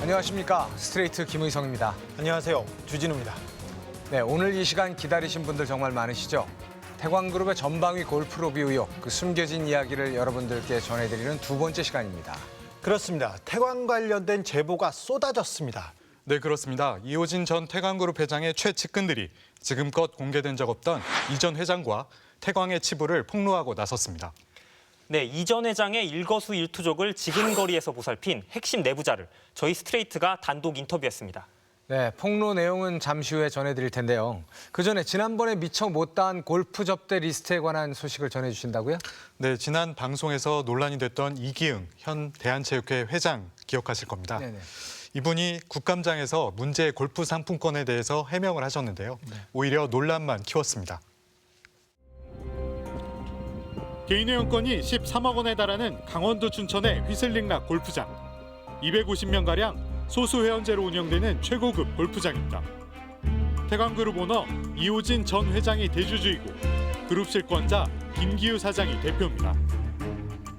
안녕하십니까. 스트레이트 김의성입니다. 안녕하세요. 주진우입니다. 네, 오늘 이 시간 기다리신 분들 정말 많으시죠? 태광그룹의 전방위 골프 로비 의혹, 그 숨겨진 이야기를 여러분들께 전해드리는 두 번째 시간입니다. 그렇습니다. 태광 관련된 제보가 쏟아졌습니다. 네, 그렇습니다. 이호진 전 태광그룹 회장의 최측근들이 지금껏 공개된 적 없던 이전 회장과 태광의 치부를 폭로하고 나섰습니다. 네, 이전 회장의 일거수일투족을 지근거리에서 보살핀 핵심 내부자를 저희 스트레이트가 단독 인터뷰했습니다. 네, 폭로 내용은 잠시 후에 전해드릴 텐데요. 그 전에 지난번에 미처 못다한 골프 접대 리스트에 관한 소식을 전해주신다고요? 네, 지난 방송에서 논란이 됐던 이기흥 현 대한체육회 회장 기억하실 겁니다. 네네. 이분이 국감장에서 문제의 골프 상품권에 대해서 해명을 하셨는데요. 오히려 논란만 키웠습니다. 개인 회원권이 13억 원에 달하는 강원도 춘천의 휘슬링락 골프장. 250명가량 소수 회원제로 운영되는 최고급 골프장입니다. 태광그룹 오너 이호진 전 회장이 대주주이고 그룹 실권자 김기우 사장이 대표입니다.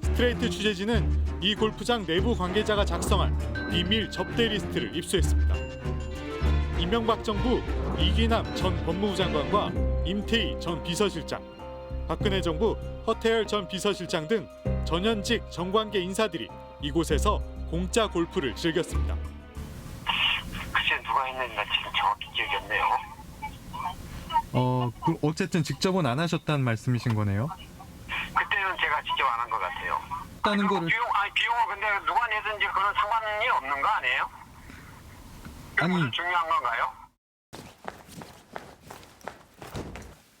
스트레이트 취재진은 이 골프장 내부 관계자가 작성한 비밀 접대 리스트를 입수했습니다. 이명박 정부 이기남 전 법무부 장관과 임태희 전 비서실장, 박근혜 정부 허태열 전 비서실장 등 전현직 정관계 인사들이 이곳에서 공짜 골프를 즐겼습니다. 글쎄 누가 했는지 나 지금 정확히 기억이 안 나요. 어쨌든 직접은 안 하셨다는 말씀이신 거네요? 그때는 제가 직접 안 한 것 같아요. 다는 거를 비용은 근데 누가 내든지 그런 상관이 없는 거 아니에요? 무슨 중요한 건가요?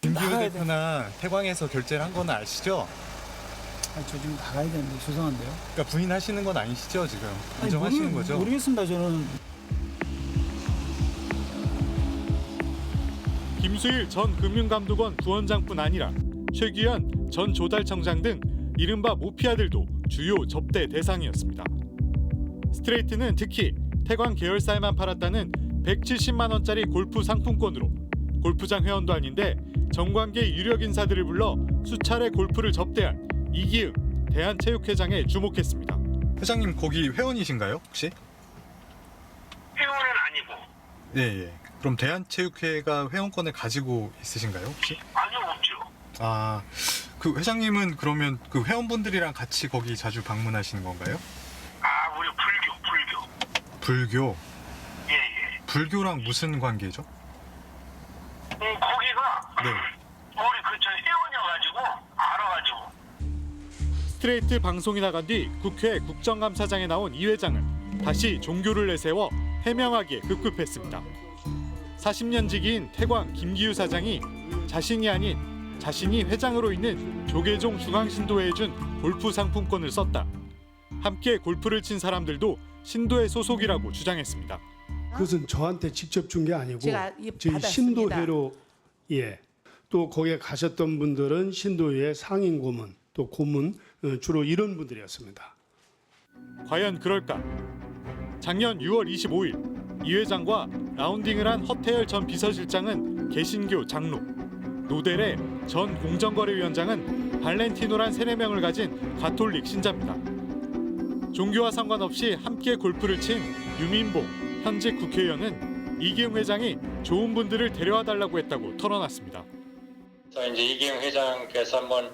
김기우 대표나 태광에서 결제를 한 건 아시죠? 아니, 저 지금 나가야 되는데 죄송한데요. 그러니까 부인하시는 건 아니시죠 지금? 인정하시는 거죠? 모르겠습니다. 저는. 김수일 전 금융감독원 부원장뿐 아니라 최규현 전 조달청장 등 이른바 모피아들도 주요 접대 대상이었습니다. 스트레이트는 특히 태광 계열사에만 팔았다는 170만 원짜리 골프 상품권으로 골프장 회원도 아닌데 정관계 유력 인사들을 불러 수차례 골프를 접대한 이기흥 대한체육회장에 주목했습니다. 회장님 거기 회원이신가요 혹시? 회원은 아니고. 예. 그럼 대한체육회가 회원권을 가지고 있으신가요 혹시? 아니요, 없죠. 아, 그 회장님은 그러면 그 회원분들이랑 같이 거기 자주 방문하시는 건가요? 아, 우리 불교. 불교? 예. 불교랑 무슨 관계죠? 거기가 네. 우리 근처 회원이어가지고 알아가지고. 스트레이트 방송이 나간 뒤 국회 국정감사장에 나온 이 회장은 다시 종교를 내세워 해명하기에 급급했습니다. 40년 지기인 태광 김기우 사장이 자신이 아닌 자신이 회장으로 있는 조계종 중앙신도회에 준 골프 상품권을 썼다. 함께 골프를 친 사람들도 신도회 소속이라고 주장했습니다. 그것은 저한테 직접 준 게 아니고 제가 저희 받았습니다. 신도회로 또 거기에 가셨던 분들은 신도회 상임 고문 또 고문 주로 이런 분들이었습니다. 과연 그럴까? 작년 6월 25일 이 회장과 라운딩을 한 허태열 전 비서실장은 개신교 장로, 노델의 전 공정거래위원장은 발렌티노란 세례명을 가진 가톨릭 신자입니다. 종교와 상관없이 함께 골프를 친 유민봉 현직 국회의원은 이기흥 회장이 좋은 분들을 데려와 달라고 했다고 털어놨습니다. 그래서 이제 이기흥 회장께서 한번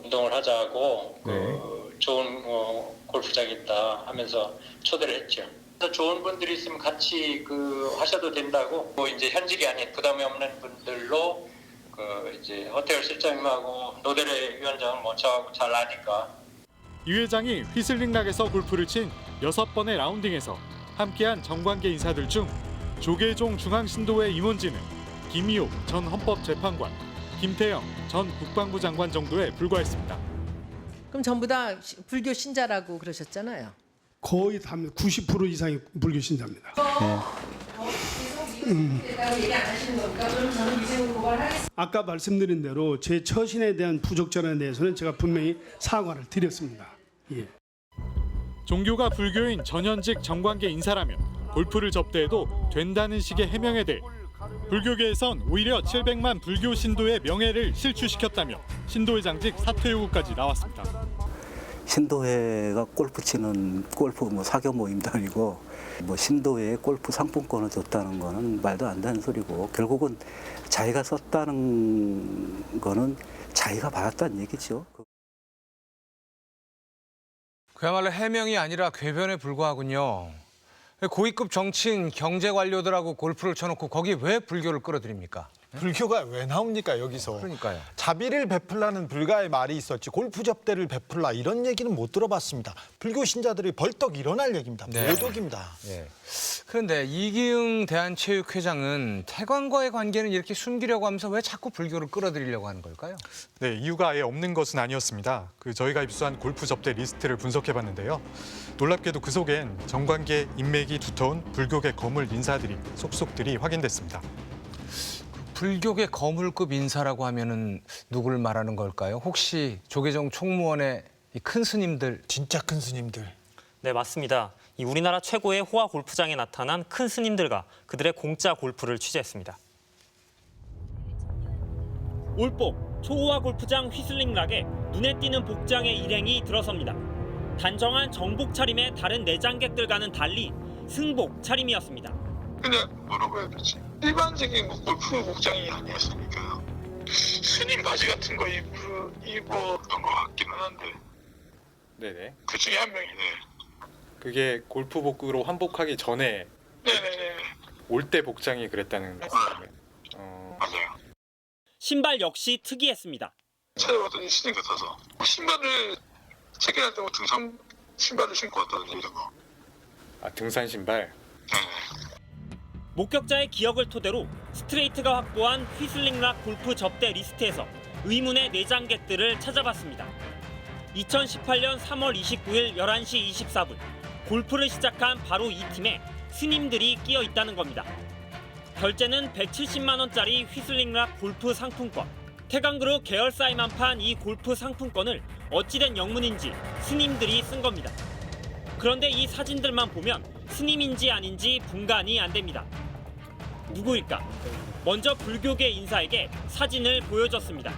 운동을 하자고 좋은 골프장이 있다 하면서 초대를 했죠. 그래서 좋은 분들이 있으면 같이 하셔도 된다고 이제 현직이 아닌 부담이 없는 분들로 이제 허태열 실장님하고 노델의 위원장은 저하고 잘 아니까. 이 회장이 휘슬링락에서 골프를 친 6번의 라운딩에서 함께한 정관계 인사들 중 조계종 중앙신도회 임원진은 김희옥 전 헌법재판관, 김태영 전 국방부 장관 정도에 불과했습니다. 그럼 전부 다 불교 신자라고 그러셨잖아요. 거의 다 90% 이상이 불교 신자입니다. 아까 말씀드린 대로 제 처신에 대한 부적절함에 대해서는 제가 분명히 사과를 드렸습니다. 종교가 불교인 전현직 정관계 인사라면 골프를 접대해도 된다는 식의 해명에 대해 불교계에선 오히려 700만 불교 신도의 명예를 실추시켰다며 신도회장직 사퇴 요구까지 나왔습니다. 신도회가 골프 치는 골프 사교 모임도 아니고 신도회에 골프 상품권을 줬다는 거는 말도 안 되는 소리고 결국은 자기가 썼다는 거는 자기가 받았다는 얘기죠. 그야말로 해명이 아니라 궤변에 불과하군요. 고위급 정치인, 경제 관료들하고 골프를 쳐놓고 거기 왜 불교를 끌어들입니까? 불교가 왜 나옵니까 여기서? 그러니까요. 자비를 베풀라는 불가의 말이 있었지 골프 접대를 베풀라 이런 얘기는 못 들어봤습니다. 불교 신자들이 벌떡 일어날 얘기입니다. 네. 모독입니다. 예. 그런데 이기흥 대한체육회장은 태관과의 관계는 이렇게 숨기려고 하면서 왜 자꾸 불교를 끌어들이려고 하는 걸까요? 네, 이유가 아예 없는 것은 아니었습니다. 저희가 입수한 골프 접대 리스트를 분석해봤는데요. 놀랍게도 그 속엔 정관계 인맥이 두터운 불교계 거물 인사들이 속속들이 확인됐습니다. 불교계 거물급 인사라고 하면은 누구를 말하는 걸까요? 혹시 조계종 총무원의 이 큰 스님들? 진짜 큰 스님들. 네, 맞습니다. 이 우리나라 최고의 호화 골프장에 나타난 큰 스님들과 그들의 공짜 골프를 취재했습니다. 올복 초호화 골프장 휘슬링락에 눈에 띄는 복장의 일행이 들어섭니다. 단정한 정복 차림의 다른 내장객들과는 달리 승복 차림이었습니다. 그냥 뭐라고 해야 되지? 일반적인 골프 복장이 아니었으니까요. 스님 바지 같은 거 입었던 것 같기는 한데. 네네. 그 중에 한 명이네. 그게 골프복으로 환복하기 전에 네네네. 올 때 복장이 그랬다는 말씀이에요. 맞아요. 신발 역시 특이했습니다. 찾아봤더니 스님 같아서 신발을 체크할 때 등산 신발을 신고 왔다는 얘기가. 아, 등산 신발? 목격자의 기억을 토대로 스트레이트가 확보한 휘슬링락 골프 접대 리스트에서 의문의 내장객들을 찾아봤습니다. 2018년 3월 29일 11시 24분 골프를 시작한 바로 이 팀에 스님들이 끼어 있다는 겁니다. 결제는 170만 원짜리 휘슬링락 골프 상품권. 태광그룹 계열사에만 판 이 골프 상품권을 어찌된 영문인지 스님들이 쓴 겁니다. 그런데 이 사진들만 보면 스님인지 아닌지 분간이 안 됩니다. 누구일까? 먼저 불교계 인사에게 사진을 보여줬습니다.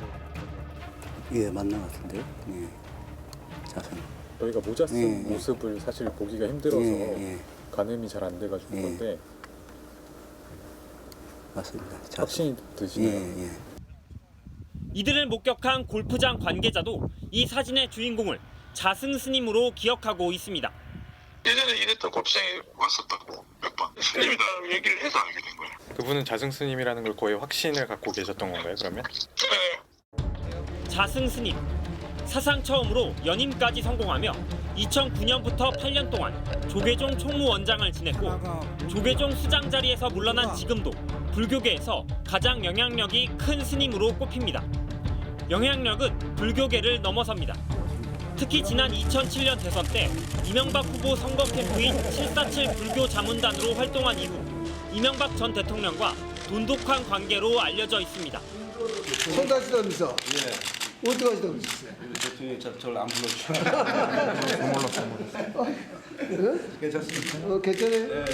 예, 맞는 것 같은데요. 예. 자세히. 저희가 모자 쓴 예, 예. 모습을 사실 보기가 힘들어서 예. 가늠이 잘 안 돼가지고 예. 그런데 맞습니다. 자세히. 확신이 드시나요? 예. 이들을 목격한 골프장 관계자도 이 사진의 주인공을 자승 스님으로 기억하고 있습니다. 예전에 일했던 골프장에 왔었다고 몇 번. 스님이라고 얘기를 해서 알게 된 거예요. 그분은 자승 스님이라는 걸 거의 확신을 갖고 계셨던 건가요, 그러면? 네. 자승 스님. 사상 처음으로 연임까지 성공하며 2009년부터 8년 동안 조계종 총무원장을 지냈고 조계종 수장 자리에서 물러난 지금도 불교계에서 가장 영향력이 큰 스님으로 꼽힙니다. 영향력은 불교계를 넘어섭니다. 특히 지난 2007년 대선 때 이명박 후보 선거 캠프인 747 불교 자문단으로 활동한 이후 이명박 전 대통령과 돈독한 관계로 알려져 있습니다. 손 다치다면서? 예. 어디 가시다면서요? 대통령이 저를 안 불러주셔서. 몰랐어. 괜찮습니까? 괜찮아요?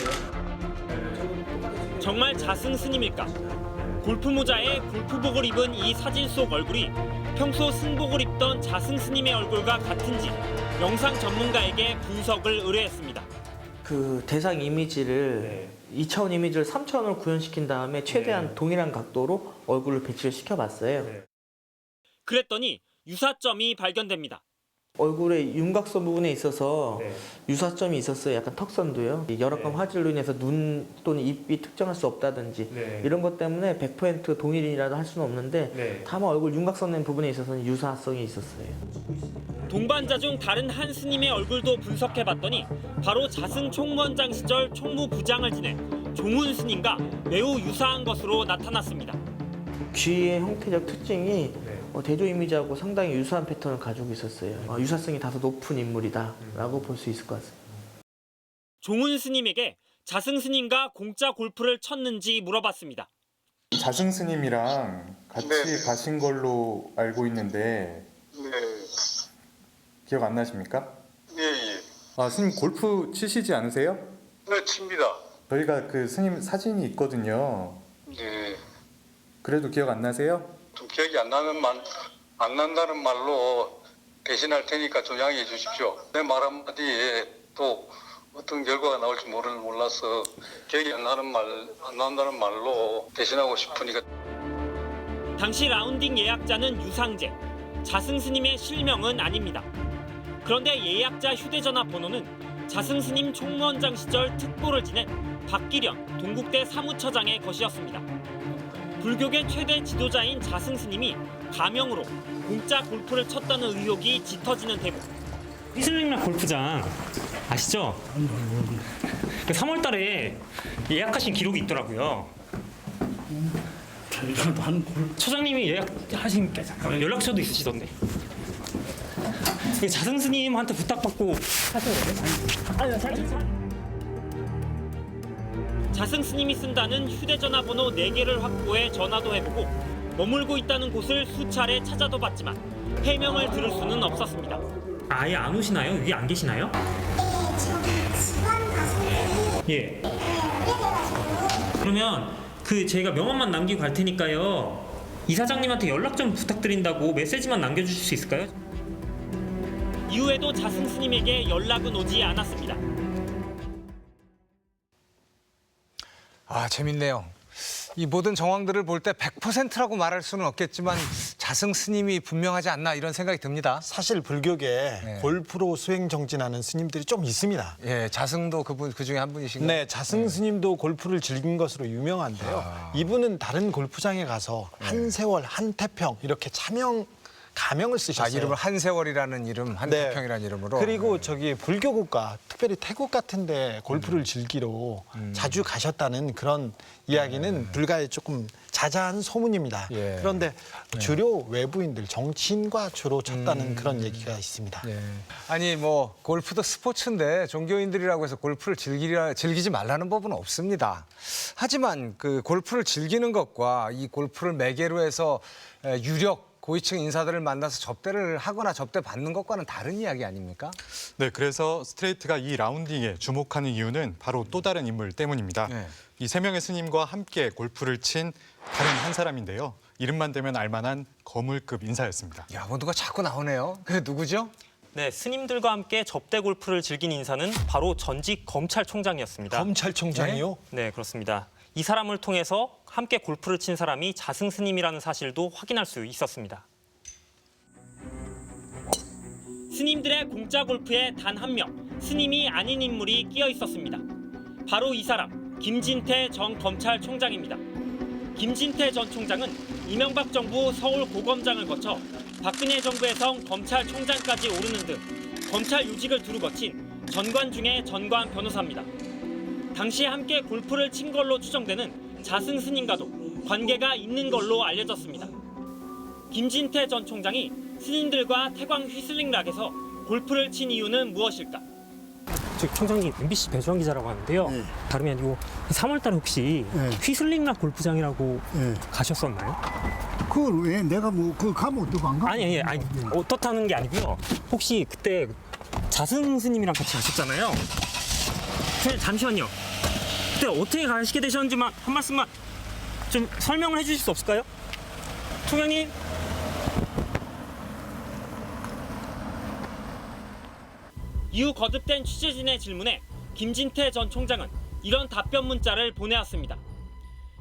정말 자승 스님일까? 골프 모자에 골프복을 입은 이 사진 속 얼굴이 평소 승복을 입던 자승 스님의 얼굴과 같은지 영상 전문가에게 분석을 의뢰했습니다. 그 대상 이미지를 2차원 이미지를 3차원으로 구현시킨 다음에 최대한 동일한 각도로 얼굴을 배치를 시켜봤어요. 그랬더니 유사점이 발견됩니다. 얼굴의 윤곽선 부분에 있어서 유사점이 있었어요. 약간 턱선도요. 열악한 화질로 인해서 눈 또는 입이 특정할 수 없다든지 이런 것 때문에 100% 동일이라도 할 수는 없는데 다만 얼굴 윤곽선 부분에 있어서는 유사성이 있었어요. 동반자 중 다른 한 스님의 얼굴도 분석해봤더니 바로 자승 총무원장 시절 총무부장을 지낸 종훈 스님과 매우 유사한 것으로 나타났습니다. 귀의 형태적 특징이 대조 이미지하고 상당히 유사한 패턴을 가지고 있었어요. 유사성이 다소 높은 인물이다라고 볼 수 있을 것 같습니다. 종훈 스님에게 자승 스님과 공짜 골프를 쳤는지 물어봤습니다. 자승 스님이랑 같이 가신 걸로 알고 있는데 기억 안 나십니까? 예. 아, 스님 골프 치시지 않으세요? 네, 칩니다. 저희가 그 스님 사진이 있거든요. 네. 그래도 기억 안 나세요? 좀 기억이 안 난다는 말로 대신할 테니까 좀 양해해 주십시오. 내 말 한마디에 또 어떤 결과가 나올지 몰라서 기억이 안 난다는 말로 대신하고 싶으니까. 당시 라운딩 예약자는 유상재, 자승스님의 실명은 아닙니다. 그런데 예약자 휴대전화 번호는 자승스님 총무원장 시절 특보를 지낸 박기련 동국대 사무처장의 것이었습니다. 불교계 최대 지도자인 자승스님이 가명으로 공짜 골프를 쳤다는 의혹이 짙어지는 대목. 휘슬링락 골프장 아시죠? 3월 달에 예약하신 기록이 있더라고요. 처장님이 예약하신 연락처도 있으시던데. 자승스님한테 부탁받고 자승스님이 쓴다는 휴대전화 번호 4개를 확보해 전화도 해보고 머물고 있다는 곳을 수차례 찾아도 봤지만 해명을 들을 수는 없었습니다. 아예 안 오시나요? 위에 안 계시나요? 예. 그러면 제가 명함만 남기고 갈 테니까요. 이사장님한테 연락 좀 부탁드린다고 메시지만 남겨주실 수 있을까요? 이후에도 자승스님에게 연락은 오지 않았습니다. 아, 재밌네요. 이 모든 정황들을 볼 때 100%라고 말할 수는 없겠지만 자승 스님이 분명하지 않나 이런 생각이 듭니다. 사실 불교계 골프로 수행 정진하는 스님들이 좀 있습니다. 예, 자승도 그 중에 한 분이신가요? 네, 자승 스님도 골프를 즐긴 것으로 유명한데요. 이분은 다른 골프장에 가서 한세월, 한태평 이렇게 가명을 쓰셨어요. 이름을 한세월이라는 이름, 한태평이라는 이름으로. 그리고 저기 불교 국가, 특별히 태국 같은데 골프를 즐기러 자주 가셨다는 그런 이야기는 불가에 조금 자자한 소문입니다. 그런데 주로 외부인들, 정치인과 주로 쳤다는 그런 얘기가 있습니다. 아니 뭐 골프도 스포츠인데 종교인들이라고 해서 골프를 즐기지 말라는 법은 없습니다. 하지만 그 골프를 즐기는 것과 이 골프를 매개로 해서 유력 고위층 인사들을 만나서 접대를 하거나 접대받는 것과는 다른 이야기 아닙니까? 네, 그래서 스트레이트가 이 라운딩에 주목하는 이유는 바로 또 다른 인물 때문입니다. 이 3명의 스님과 함께 골프를 친 다른 한 사람인데요. 이름만 대면 알만한 거물급 인사였습니다. 야, 뭐 누가 자꾸 나오네요. 그게 누구죠? 네, 스님들과 함께 접대 골프를 즐긴 인사는 바로 전직 검찰총장이었습니다. 검찰총장이요? 네, 그렇습니다. 이 사람을 통해서 함께 골프를 친 사람이 자승 스님이라는 사실도 확인할 수 있었습니다. 스님들의 공짜 골프에 단 한 명, 스님이 아닌 인물이 끼어 있었습니다. 바로 이 사람, 김진태 전 검찰총장입니다. 김진태 전 총장은 이명박 정부 서울고검장을 거쳐 박근혜 정부에선 검찰총장까지 오르는 등 검찰 요직을 두루 거친 전관 중의 전관 변호사입니다. 당시 함께 골프를 친 걸로 추정되는 자승 스님과도 관계가 있는 걸로 알려졌습니다. 김진태 전 총장이 스님들과 태광 휘슬링락에서 골프를 친 이유는 무엇일까? 총장님, MBC 배주환 기자라고 하는데요. 다름이 아니고 3월 달에 혹시 휘슬링락 골프장이라고 가셨었나요? 그걸 왜 내가 가면 어떡 안 가? 아니 어떻다는 게 아니고요. 혹시 그때 자승 스님이랑 같이 가셨잖아요. 잠시만요. 그때 어떻게 가시게 되셨는지만 한 말씀만 좀 설명을 해주실 수 없을까요? 총장님. 이후 거듭된 취재진의 질문에 김진태 전 총장은 이런 답변 문자를 보내왔습니다.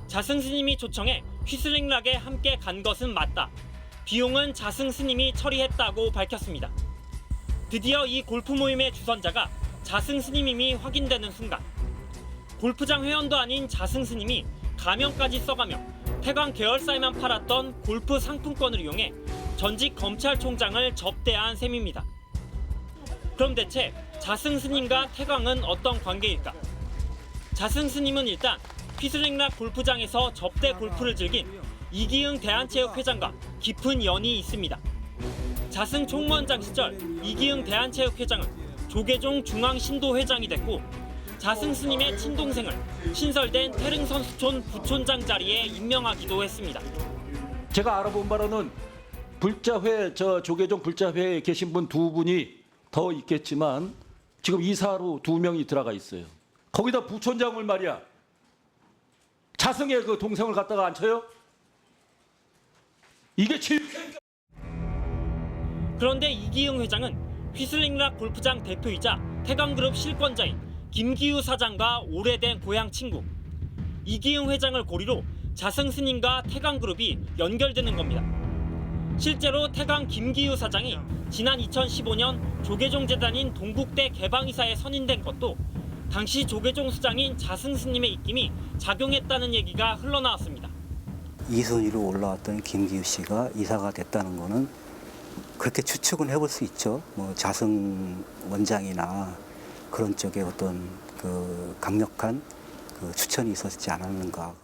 자승 스님이 초청해 휘슬링락에 함께 간 것은 맞다. 비용은 자승 스님이 처리했다고 밝혔습니다. 드디어 이 골프 모임의 주선자가 자승 스님임이 확인되는 순간 골프장 회원도 아닌 자승 스님이 가명까지 써가며 태광 계열사에만 팔았던 골프 상품권을 이용해 전직 검찰총장을 접대한 셈입니다. 그럼 대체 자승 스님과 태광은 어떤 관계일까? 자승 스님은 일단 휘슬링락 골프장에서 접대 골프를 즐긴 이기흥 대한체육회장과 깊은 연이 있습니다. 자승 총무원장 시절 이기흥 대한체육회장은 조계종 중앙신도회장이 됐고 자승 스님의 친동생을 신설된 태릉선수촌 부촌장 자리에 임명하기도 했습니다. 제가 알아본 바로는 불자회, 조계종 불자회에 계신 분 2분이 더 있겠지만 지금 이사로 2명이 들어가 있어요. 거기다 부촌장을 말이야. 자승의 그 동생을 갖다가 앉혀요? 이게 그런데 이기흥 회장은 휘슬링락 골프장 대표이자 태광그룹 실권자인 김기우 사장과 오래된 고향 친구. 이기흥 회장을 고리로 자승 스님과 태광그룹이 연결되는 겁니다. 실제로 태광 김기우 사장이 지난 2015년 조계종 재단인 동국대 개방이사에 선임된 것도 당시 조계종 수장인 자승 스님의 입김이 작용했다는 얘기가 흘러나왔습니다. 2순위로 올라왔던 김기우 씨가 이사가 됐다는 거는 그렇게 추측은 해볼 수 있죠. 뭐 자승 원장이나 그런 쪽에 어떤 그 강력한 그 추천이 있었지 않았는가.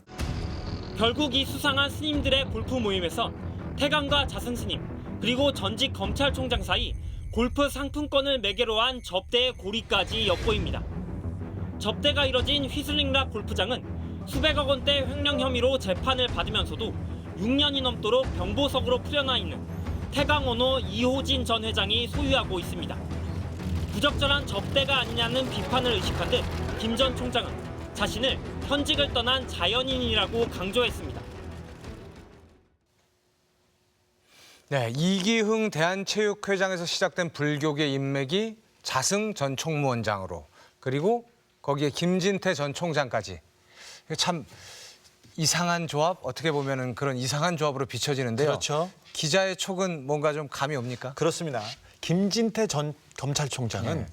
결국 이 수상한 스님들의 골프 모임에선 태광과 자승 스님 그리고 전직 검찰총장 사이 골프 상품권을 매개로 한 접대의 고리까지 엿보입니다. 접대가 이뤄진 휘슬링락 골프장은 수백억 원대 횡령 혐의로 재판을 받으면서도 6년이 넘도록 병보석으로 풀려나 있는 태광원호 이호진 전 회장이 소유하고 있습니다. 부적절한 접대가 아니냐는 비판을 의식한 듯 김 전 총장은 자신을 현직을 떠난 자연인이라고 강조했습니다. 네, 이기흥 대한체육회장에서 시작된 불교계 인맥이 자승 전 총무원장으로 그리고 거기에 김진태 전 총장까지. 참 이상한 조합, 어떻게 보면은 그런 이상한 조합으로 비춰지는데요. 그렇죠. 기자의 촉은 뭔가 좀 감이 옵니까? 그렇습니다. 김진태 전 검찰총장은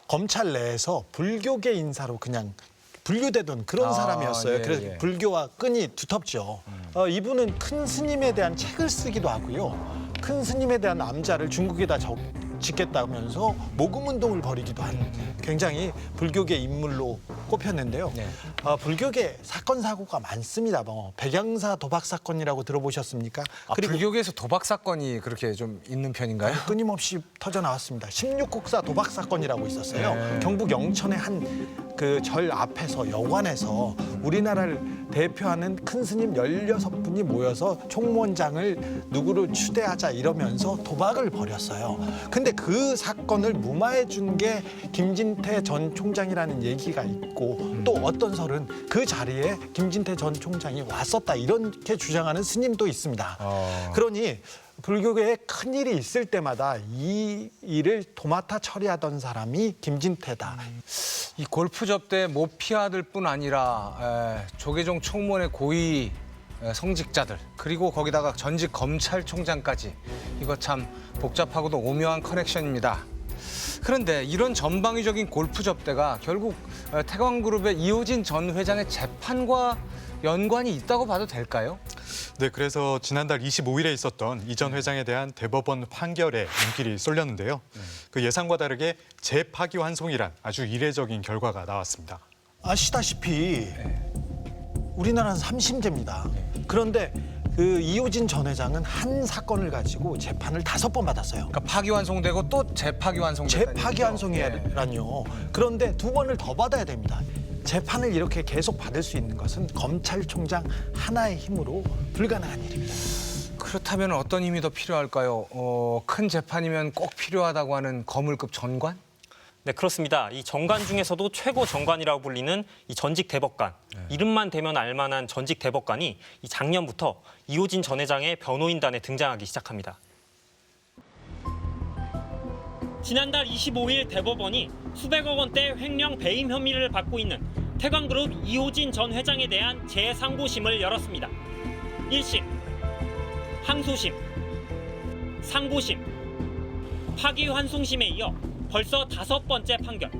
검찰 내에서 불교계 인사로 그냥 분류되던 그런 사람이었어요. 그래서 불교와 끈이 두텁죠. 이분은 큰 스님에 대한 책을 쓰기도 하고요. 큰 스님에 대한 암자를 중국에다 짓겠다면서 모금운동을 벌이기도 한 굉장히 불교계 인물로 꼽혔는데요. 불교계 사건 사고가 많습니다. 뭐 백양사 도박 사건이라고 들어보셨습니까? 그리고 불교계에서 도박 사건이 그렇게 좀 있는 편인가요? 끊임없이 터져 나왔습니다. 16국사 도박 사건이라고 있었어요. 경북 영천의 한 그 절 앞에서 여관에서 우리나라를 대표하는 큰 스님 16분이 모여서 총무원장을 누구를 추대하자 이러면서 도박을 벌였어요. 근데 그 사건을 무마해 준 게 김진태 전 총장이라는 얘기가 있고 또 어떤 설은 그 자리에 김진태 전 총장이 왔었다 이렇게 주장하는 스님도 있습니다. 그러니 불교계에 큰 일이 있을 때마다 이 일을 도맡아 처리하던 사람이 김진태다. 이 골프 접대 모피아들뿐 아니라 조계종 총무원의 고위 성직자들 그리고 거기다가 전직 검찰총장까지 이거 참 복잡하고도 오묘한 커넥션입니다. 그런데 이런 전방위적인 골프 접대가 결국 태광그룹의 이호진 전 회장의 재판과 연관이 있다고 봐도 될까요? 네, 그래서 지난달 25일에 있었던 이 전 회장에 대한 대법원 판결에 눈길이 쏠렸는데요. 그 예상과 다르게 재파기환송이란 아주 이례적인 결과가 나왔습니다. 아시다시피 우리나라는 3심제입니다. 그런데 그 이호진 전 회장은 한 사건을 가지고 재판을 5번 받았어요. 그러니까 파기환송되고 또 재파기환송됐다는 재파기환송이라뇨. 그런데 2번을 더 받아야 됩니다. 재판을 이렇게 계속 받을 수 있는 것은 검찰총장 하나의 힘으로 불가능한 일입니다. 그렇다면 어떤 힘이 더 필요할까요? 큰 재판이면 꼭 필요하다고 하는 거물급 전관? 네, 그렇습니다. 이 정관 중에서도 최고 정관이라고 불리는 이 전직 대법관, 이름만 대면 알만한 전직 대법관이 이 작년부터 이호진 전 회장의 변호인단에 등장하기 시작합니다. 지난달 25일 대법원이 수백억 원대 횡령 배임 혐의를 받고 있는 태광그룹 이호진 전 회장에 대한 재상고심을 열었습니다. 1심, 항소심, 상고심, 파기환송심에 이어 벌써 5번째 판결.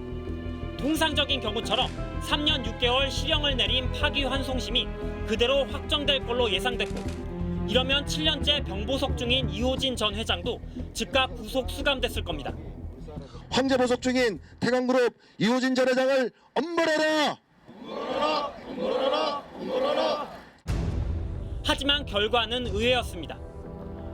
통상적인 경우처럼 3년 6개월 실형을 내린 파기환송심이 그대로 확정될 걸로 예상됐고 이러면 7년째 병보석 중인 이호진 전 회장도 즉각 구속 수감됐을 겁니다. 황제 보석 중인 태광그룹 이호진 전 회장을 엄벌해라! 엄벌해라! 하지만 결과는 의외였습니다.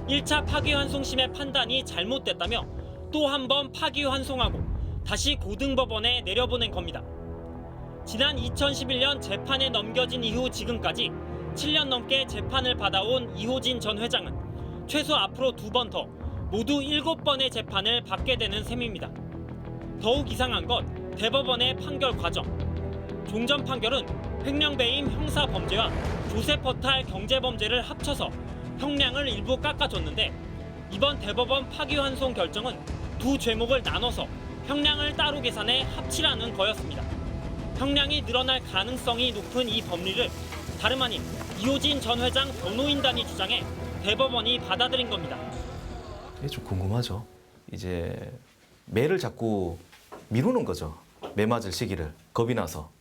1차 파기환송심의 판단이 잘못됐다며 또 한 번 파기환송하고 다시 고등법원에 내려보낸 겁니다. 지난 2011년 재판에 넘겨진 이후 지금까지 7년 넘게 재판을 받아온 이호진 전 회장은 최소 앞으로 2번 더 모두 7번의 재판을 받게 되는 셈입니다. 더욱 이상한 건 대법원의 판결 과정. 종전 판결은 횡령배임 형사범죄와 조세포탈 경제범죄를 합쳐서 형량을 일부 깎아줬는데 이번 대법원 파기환송 결정은 두 죄목을 나눠서 형량을 따로 계산해 합치라는 거였습니다. 형량이 늘어날 가능성이 높은 이 법리를 다름 아닌 이호진 전 회장 변호인단이 주장해 대법원이 받아들인 겁니다. 이게 좀 궁금하죠. 이제 매를 자꾸 미루는 거죠. 매 맞을 시기를 겁이 나서.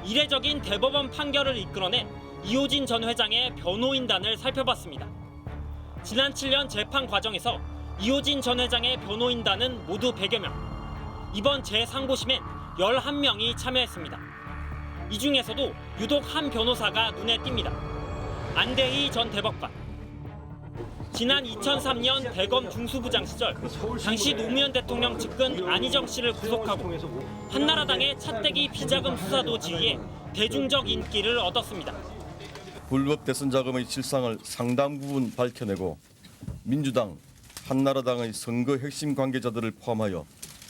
이례적인 대법원 판결을 이끌어낸 이호진 전 회장의 변호인단을 살펴봤습니다. 지난 7년 재판 과정에서 이호진 전 회장의 변호인단은 모두 100여 명. 이번 재상고심엔 11명이 참여했습니다. 이 중에서도 유독 한 변호사가 눈에 띕니다. 안대희 전 대법관. 지난 2003년 대검 중수부장 시절 당시 노무현 대통령 측근 안희정 씨를 구속하고 한나라당의 차떼기 비자금 수사도 지휘해 대중적 인기를 얻었습니다. 불법 대선 자금의 실상을 상당 부분 밝혀내고 민주당, 한나라당의 선거 핵심 관계자들을 포함하여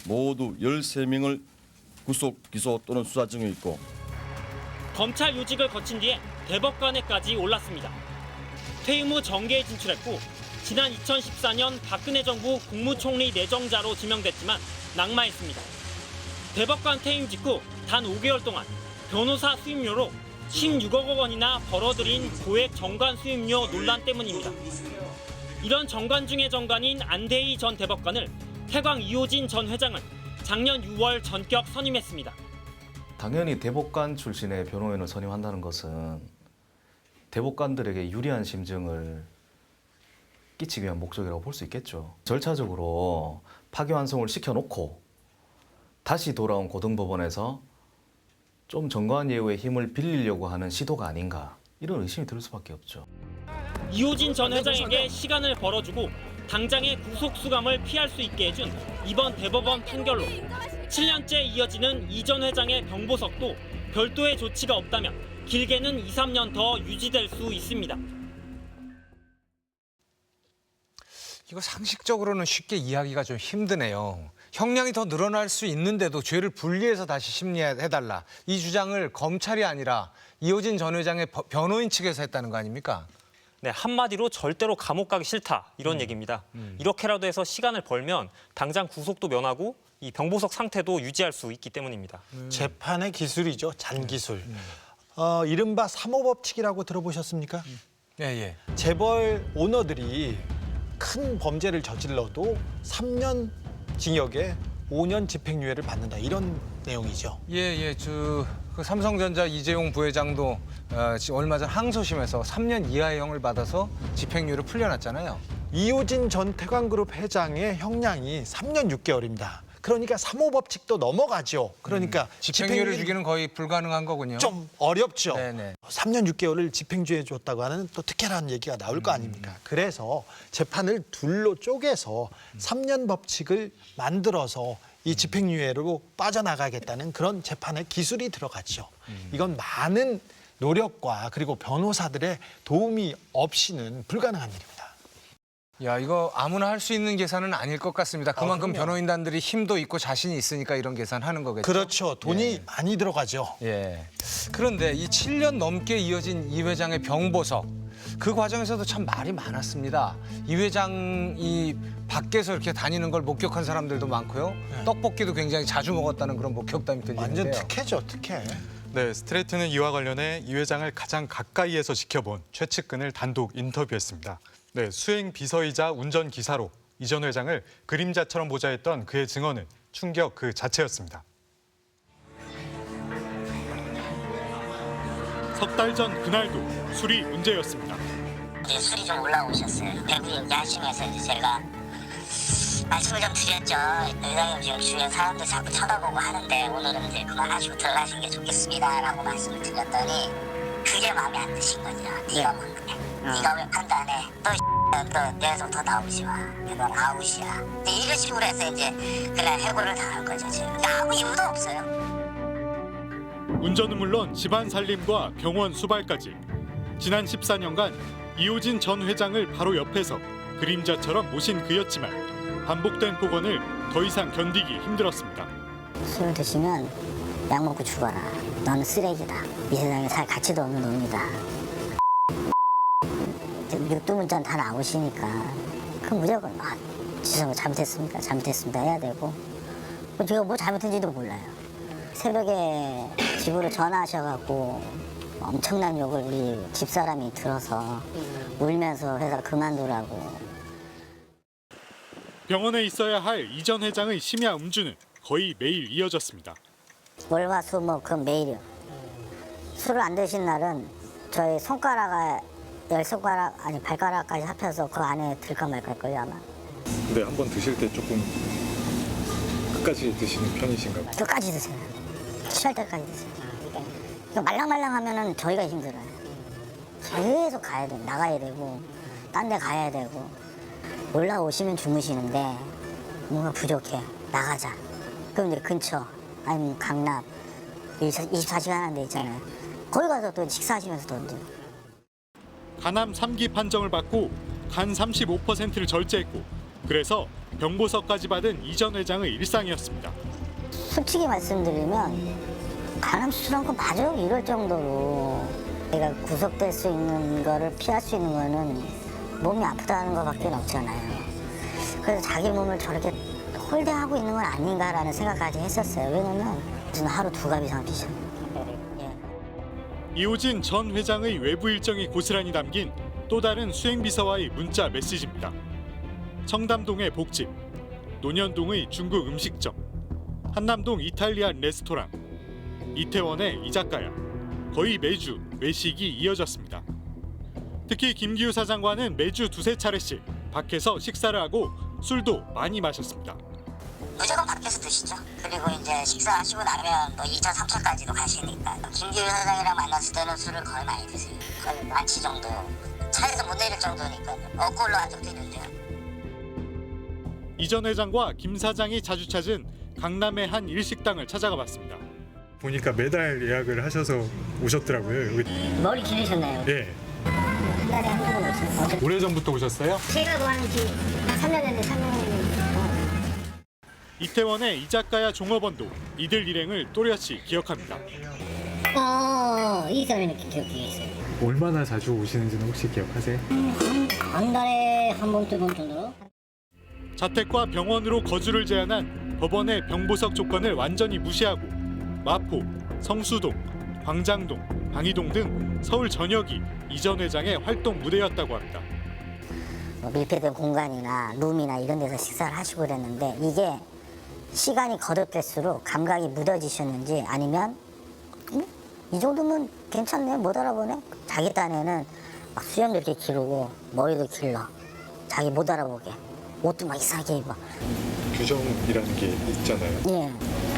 모두 13명을 구속, 기소 또는 수사 중에 있고 검찰 요직을 거친 뒤에 대법관에까지 올랐습니다. 퇴임 후 정계에 진출했고 지난 2014년 박근혜 정부 국무총리 내정자로 지명됐지만 낙마했습니다. 대법관 퇴임 직후 단 5개월 동안 변호사 수임료로 16억 원이나 벌어들인 고액 정관 수임료 논란 때문입니다. 이런 정관 중의 정관인 안대희 전 대법관을 태광 이호진 전 회장은 작년 6월 전격 선임했습니다. 당연히 대법관 출신의 변호인을 선임한다는 것은 대법관들에게 유리한 심증을 끼치기 위한 목적이라고 볼 수 있겠죠. 절차적으로 파기환송을 시켜놓고 다시 돌아온 고등법원에서 좀 정관 예우의 힘을 빌리려고 하는 시도가 아닌가 이런 의심이 들 수밖에 없죠. 이호진 전 회장에게 시간을 벌어주고 당장의 구속 수감을 피할 수 있게 해준 이번 대법원 판결로 7년째 이어지는 이 전 회장의 병보석도 별도의 조치가 없다면 길게는 2, 3년 더 유지될 수 있습니다. 이거 상식적으로는 쉽게 이해하기가 좀 힘드네요. 형량이 더 늘어날 수 있는데도 죄를 분리해서 다시 심리해달라. 이 주장을 검찰이 아니라 이호진 전 회장의 변호인 측에서 했다는 거 아닙니까? 네, 한마디로 절대로 감옥 가기 싫다 이런 얘기입니다. 이렇게라도 해서 시간을 벌면 당장 구속도 면하고 이 병보석 상태도 유지할 수 있기 때문입니다. 재판의 기술이죠. 잔기술. 이른바 3호 법칙이라고 들어보셨습니까? 예. 재벌 오너들이 큰 범죄를 저질러도 3년 징역에 5년 집행유예를 받는다. 이런 내용이죠. 예. 그 삼성전자 이재용 부회장도 얼마 전 항소심에서 3년 이하의 형을 받아서 집행유예를 풀려났잖아요. 이호진 전 태광그룹 회장의 형량이 3년 6개월입니다. 그러니까 3호 법칙도 넘어가죠. 그러니까 집행유예를 주기는 거의 불가능한 거군요. 좀 어렵죠. 네네. 3년 6개월을 집행유예 줬다고 하는 또 특혜라는 얘기가 나올 거 아닙니까? 그래서 재판을 둘로 쪼개서 3년 법칙을 만들어서 이 집행유예로 빠져나가겠다는 그런 재판의 기술이 들어갔죠. 이건 많은 노력과 그리고 변호사들의 도움이 없이는 불가능한 일입니다. 야, 이거 아무나 할 수 있는 계산은 아닐 것 같습니다. 그만큼 변호인단들이 힘도 있고 자신이 있으니까 이런 계산하는 거겠죠. 그렇죠. 돈이 많이 들어가죠. 예. 그런데 이 7년 넘게 이어진 이 회장의 병보석, 그 과정에서도 참 말이 많았습니다. 이 회장이 밖에서 이렇게 다니는 걸 목격한 사람들도 많고요. 떡볶이도 굉장히 자주 먹었다는 그런 목격담이 들리는데요. 완전 특혜죠, 특혜. 네, 스트레이트는 이와 관련해 이 회장을 가장 가까이에서 지켜본 최측근을 단독 인터뷰했습니다. 네, 수행 비서이자 운전 기사로 이 전 회장을 그림자처럼 보자 했던 그의 증언은 충격 그 자체였습니다. 석 달 전 그날도 술이 문제였습니다. 이제 술이 좀 올라오셨어요. 대부분 야심해서 제가 말씀을 좀 드렸죠. 의장님 지금 주변 사람들 자꾸 쳐다보고 하는데 오늘은 이제 그만하시고 들어가시는 게 좋겠습니다라고 말씀을 드렸더니 그게 마음에 안 드신 거죠. 네가 뭐 네가 왜 판단해? 너 내에서부터 나오지 마. 넌 아웃이야. 이런 식으로 해서 이제 그날 해고를 당한 거죠. 지금 아무 이유도 없어요. 운전은 물론 집안 살림과 병원 수발까지 지난 14년간 이호진 전 회장을 바로 옆에서 그림자처럼 모신 그였지만 반복된 폭언을 더 이상 견디기 힘들었습니다. 술 드시면 약 먹고 죽어라. 너는 쓰레기다. 이 세상에 살 가치도 없는 놈이다. 유튜브 전 다 나오시니까 그럼 무조건 죄송합니다. 잘못했습니다 해야 되고 제가 뭐 잘못했는지도 몰라요. 새벽에 집으로 전화하셔갖고 엄청난 욕을 우리 집사람이 들어서 울면서 회사 그만두라고. 병원에 있어야 할 이 전 회장의 심야 음주는 거의 매일 이어졌습니다. 월화수목 매일이요. 술을 안 드신 날은 저희 손가락에 10손가락 아니 발가락까지 합쳐서 그 안에 들까 말까일걸요 아마. 근데 한번 드실 때 조금 끝까지 드시는 편이신가요? 끝까지 드세요. 취할 때까지 드세요. 그러니까 말랑말랑하면은 저희가 힘들어요. 계속 가야 돼, 나가야 되고, 딴 데 가야 되고. 올라오시면 주무시는데 뭔가 부족해. 나가자. 그럼 이제 근처 아니면 강남 24시간 하는 데 있잖아요. 거기 가서 또 식사하시면서 던져요. 간암 3기 판정을 받고 간 35%를 절제했고 그래서 병보석까지 받은 이 전 회장의 일상이었습니다. 솔직히 말씀드리면 간암 수술 한 건 맞아 이럴 정도로 내가 구속될 수 있는 거를 피할 수 있는 거는 몸이 아프다는 것밖에 없잖아요. 그래서 자기 몸을 저렇게 홀대하고 있는 건 아닌가라는 생각까지 했었어요. 왜냐면 무슨 하루 2갑 이상 피잖아요. 이호진 전 회장의 외부 일정이 고스란히 담긴 또 다른 수행비서와의 문자 메시지입니다. 청담동의 복집, 논현동의 중국 음식점, 한남동 이탈리안 레스토랑, 이태원의 이자카야. 거의 매주 외식이 이어졌습니다. 특히 김기우 사장과는 매주 2~3차례씩 밖에서 식사를 하고 술도 많이 마셨습니다. 무조건 밖에서 드시죠. 그리고 이제 식사하시고 나면 뭐 2차, 3차까지도 가시니까. 김기우 사장이랑 만났을 때는 술을 거의 많이 드세요. 거의 만치 정도. 차에서 못 내릴 정도니까요. 얻고 올라간 적도 있는데요. 이 전 회장과 김 사장이 자주 찾은 강남의 한 일식당을 찾아가 봤습니다. 보니까 매달 예약을 하셔서 오셨더라고요. 여기. 머리 기르셨나요? 예. 한 달에 한두 번 오죠. 오래전부터 오셨어요? 제가 뭐 한 3년 됐는데 3년. 이태원의 이자카야 종업원도 이들 일행을 또렷이 기억합니다. 이 사람이 이렇게 기억이 있어요. 얼마나 자주 오시는지는 혹시 기억하세요? 한 달에 한 번, 2번 정도. 자택과 병원으로 거주를 제한한 법원의 병보석 조건을 완전히 무시하고 마포, 성수동, 광장동, 방이동 등 서울 전역이 이 전 회장의 활동 무대였다고 합니다. 밀폐된 공간이나 룸이나 이런 데서 식사를 하시고 그랬는데 이게 시간이 거듭될수록 감각이 무뎌지셨는지 아니면 이 정도면 괜찮네 못 알아보네. 자기 딴에는 막 수염도 이렇게 기르고 머리도 길러 자기 못 알아보게 옷도 막 이상하게 입어. 규정이라는 게 있잖아요. 예.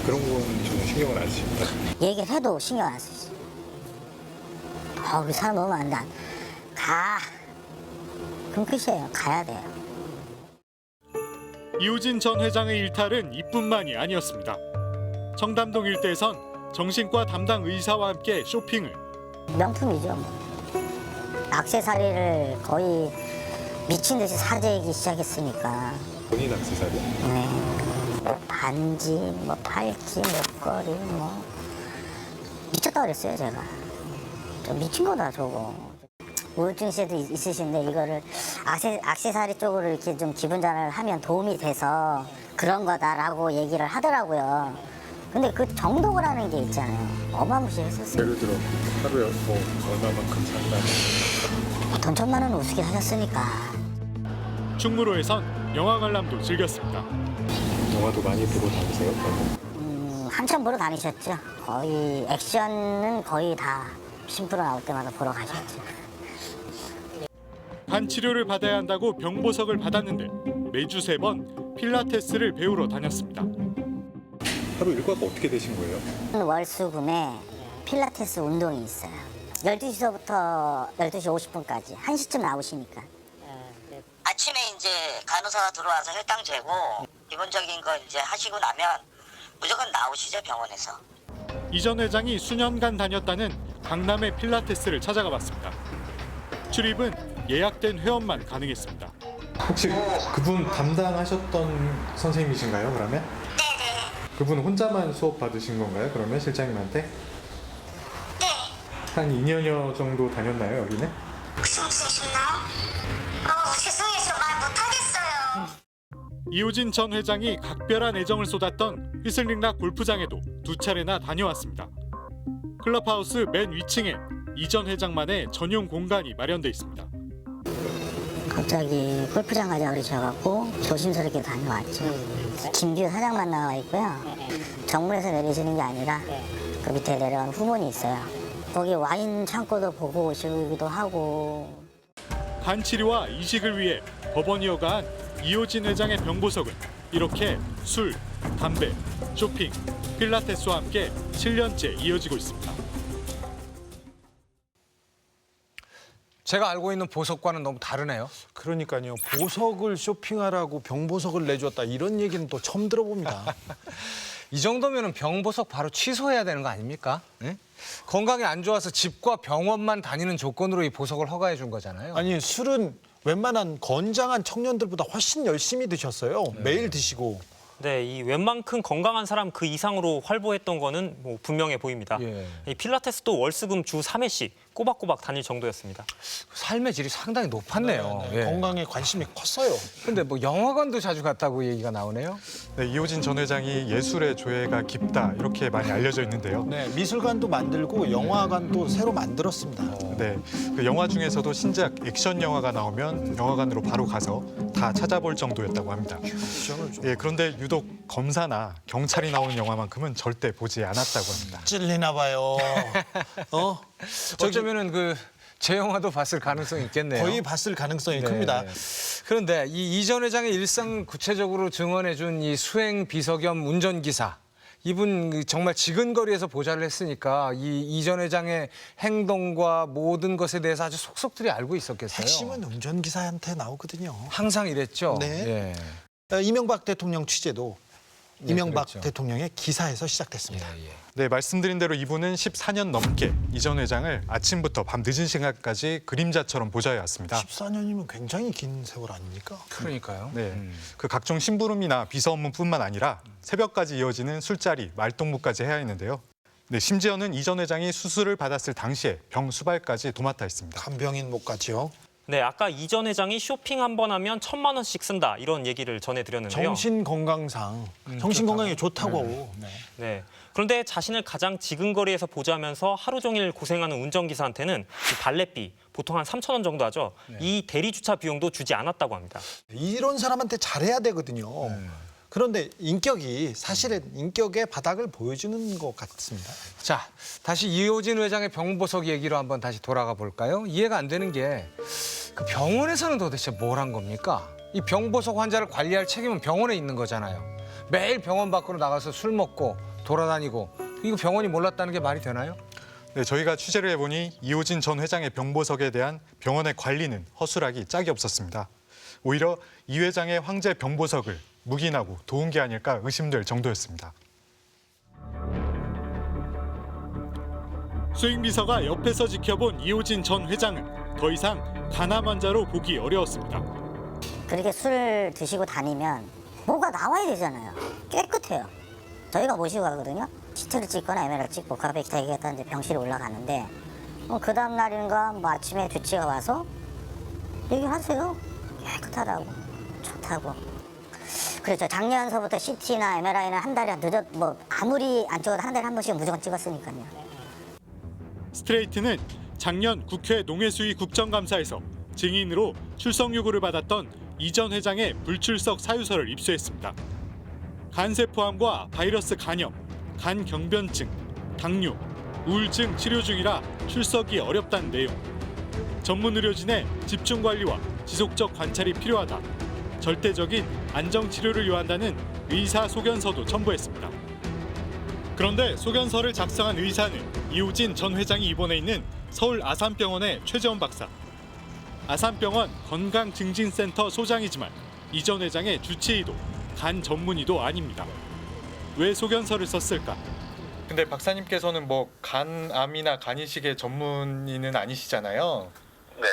그런 거는 저는 신경을 안 씁니다. 얘기를 해도 신경 안 쓰지. 그 사람 오면 안 돼. 가. 그럼 끝이에요. 가야 돼요. 이호진 전 회장의 일탈은 이뿐만이 아니었습니다. 청담동 일대에선 정신과 담당 의사와 함께 쇼핑을. 명품이죠. 액세서리를 거의 미친 듯이 사재기 시작했으니까. 본인 액세서리? 네. 뭐 반지, 뭐 팔찌, 목걸이, 뭐 미쳤다 그랬어요 제가. 저 미친 거다 저거. 우울증 시에도 있으신데 이거를 액세서리 쪽으로 이렇게 좀 기분 전환을 하면 도움이 돼서 그런 거다라고 얘기를 하더라고요. 근데 그 정독을 게 있잖아요. 어마무시했었어요. 예를 들어 하루에 뭐 얼마만큼 산다는. 돈 1,000만 원 우습게 하셨으니까. 충무로에선 영화 관람도 즐겼습니다. 영화도 많이 보고 다니세요? 한참 보러 다니셨죠. 거의 액션은 거의 다 심프로 나올 때마다 보러 가셨죠. 간 치료를 받아야 한다고 병보석을 받았는데 매주 3번 필라테스를 배우러 다녔습니다. 하루 일과가 어떻게 되신 거예요? 월수금에 필라테스 운동이 있어요. 12시서부터 12시 50분까지 1시쯤 나오시니까. 아침에 이제 간호사가 들어와서 혈당 재고 기본적인 거 이제 하시고 나면 무조건 나오시죠 병원에서. 이 전 회장이 수년간 다녔다는 강남의 필라테스를 찾아가 봤습니다. 출입은 예약된 회원만 가능했습니다. 혹시 그분 담당하셨던 선생님이신가요, 그러면? 네네. 그분 혼자만 수업 받으신 건가요, 그러면 실장님한테? 네. 한 2년여 정도 다녔나요, 여기는? 무슨 말씀이셨나요? 죄송해요. 말 못하겠어요. 이호진 전 회장이 각별한 애정을 쏟았던 휘슬링락 골프장에도 2차례나 다녀왔습니다. 클럽하우스 맨 위층에 이 전 회장만의 전용 공간이 마련돼 있습니다. 갑자기 골프장 가자 그러셔갖고 조심스럽게 다녀왔죠. 김규 사장만 나와 있고요. 정문에서 내리시는 게 아니라 그 밑에 내려간 후문이 있어요. 거기 와인 창고도 보고 오시기도 하고. 간 치료와 이식을 위해 법원이 허가한 이호진 회장의 병보석은 이렇게 술, 담배, 쇼핑, 필라테스와 함께 7년째 이어지고 있습니다. 제가 알고 있는 보석과는 너무 다르네요. 그러니까요. 보석을 쇼핑하라고 병보석을 내줬다 이런 얘기는 또 처음 들어봅니다. 이 정도면 병보석 바로 취소해야 되는 거 아닙니까? 네? 건강이 안 좋아서 집과 병원만 다니는 조건으로 이 보석을 허가해 준 거잖아요. 아니 술은 웬만한 건장한 청년들보다 훨씬 열심히 드셨어요. 매일 드시고. 네, 이 웬만큼 건강한 사람 그 이상으로 활보했던 거는 뭐 분명해 보입니다. 이 필라테스도 월수금 주 3회씩 꼬박꼬박 다닐 정도였습니다. 삶의 질이 상당히 높았네요. 네, 건강에 관심이 컸어요. 근데 뭐 영화관도 자주 갔다고 얘기가 나오네요. 네, 이호진 전 회장이 예술의 조예가 깊다 이렇게 많이 알려져 있는데요. 네, 미술관도 만들고 영화관도 새로 만들었습니다. 네, 그 영화 중에서도 신작 액션 영화가 나오면 영화관으로 바로 가서 다 찾아볼 정도였다고 합니다. 예, 그런데 유독 검사나 경찰이 나오는 영화만큼은 절대 보지 않았다고 합니다. 찔리나 봐요. 어쩌면은 그 제 영화도 봤을 가능성이 있겠네요. 거의 봤을 가능성이 큽니다. 그런데 이 전 회장의 일상 구체적으로 증언해준 이 수행 비서 겸 운전기사, 이분 정말 지근거리에서 보좌를 했으니까 이 전 회장의 행동과 모든 것에 대해서 아주 속속들이 알고 있었겠어요. 핵심은 운전기사한테 나오거든요. 항상 이랬죠. 네. 이명박 대통령 취재도 이명박 그렇죠. 대통령의 기사에서 시작됐습니다. 네, 말씀드린 대로 이분은 14년 넘게 이 전 회장을 아침부터 밤 늦은 시간까지 그림자처럼 보좌해 왔습니다. 14년이면 굉장히 긴 세월 아닙니까? 그러니까요. 네, 그 각종 심부름이나 비서 업무뿐만 아니라 새벽까지 이어지는 술자리, 말동무까지 해야 했는데요. 네, 심지어는 이 전 회장이 수술을 받았을 당시에 병 수발까지 도맡아 했습니다. 간병인 목까지요. 네, 아까 이 전 회장이 쇼핑 한 번 하면 1,000만 원씩 쓴다 이런 얘기를 전해드렸는데요. 정신건강상, 정신건강에 좋다고. 네. 그런데 자신을 가장 지근거리에서 보좌하면서 하루 종일 고생하는 운전기사한테는 이 발렛비 보통 한 3,000원 정도 하죠. 이 대리 주차 비용도 주지 않았다고 합니다. 이런 사람한테 잘해야 되거든요. 그런데 사실은 인격의 바닥을 보여주는 것 같습니다. 자, 다시 이호진 회장의 병보석 얘기로 한번 다시 돌아가 볼까요? 이해가 안 되는 게 그 병원에서는 도대체 뭘 한 겁니까? 이 병보석 환자를 관리할 책임은 병원에 있는 거잖아요. 매일 병원 밖으로 나가서 술 먹고 돌아다니고 이거 병원이 몰랐다는 게 말이 되나요? 네, 저희가 취재를 해보니 이호진 전 회장의 병보석에 대한 병원의 관리는 허술하기 짝이 없었습니다. 오히려 이 회장의 황제 병보석을 묵인하고 도운 게 아닐까 의심될 정도였습니다. 수행비서가 옆에서 지켜본 이호진 전 회장은 더 이상 간암 환자로 보기 어려웠습니다. 그렇게 술 드시고 다니면 뭐가 나와야 되잖아요. 깨끗해요. 저희가 모시고 가거든요. CT를 찍거나 MR을 찍고 갑자기 기타 이제 병실에 올라가는데 그 다음 날인가 뭐 아침에 주치가 와서 얘기하세요. 깨끗하다고, 좋다고. 그렇죠. 작년서부터 CT나 MRI는 한 달에 아무리 안 찍어도 한 달에 한 번씩 무조건 찍었으니까요. 스트레이트는 작년 국회 농해수위 국정감사에서 증인으로 출석 요구를 받았던 이 전 회장의 불출석 사유서를 입수했습니다. 간세포암과 바이러스 간염, 간경변증, 당뇨, 우울증 치료 중이라 출석이 어렵다는 내용. 전문 의료진의 집중 관리와 지속적 관찰이 필요하다. 절대적인 안정 치료를 요한다는 의사 소견서도 첨부했습니다. 그런데 소견서를 작성한 의사는 이호진 전 회장이 입원해 있는 서울 아산병원의 최재원 박사. 아산병원 건강증진센터 소장이지만 이 전 회장의 주치의도 간 전문의도 아닙니다. 왜 소견서를 썼을까? 근데 박사님께서는 뭐 간암이나 간이식의 전문의는 아니시잖아요. 네.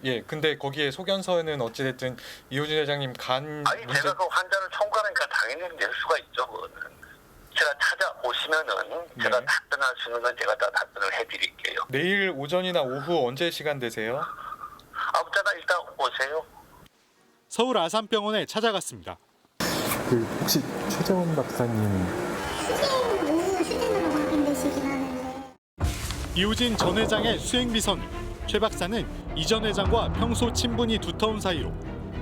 예, 근데 거기에 소견서에는 어찌됐든 이호진 회장님 간 아니 제가 그 환자를 청구하니까 당연히 낼 수가 있죠. 그거는. 제가 찾아오시면은 제가 답변할 수 있는 건 제가 다 답변을 해드릴게요. 내일 오전이나 오후 언제 시간 되세요? 아무 때나 일단 오세요. 서울 아산병원에 찾아갔습니다. 그 혹시 최재원 박사님 휴대로 확인되시긴 하는데. 이호진 전 회장의 수행비서는 최 박사는 이 전 회장과 평소 친분이 두터운 사이로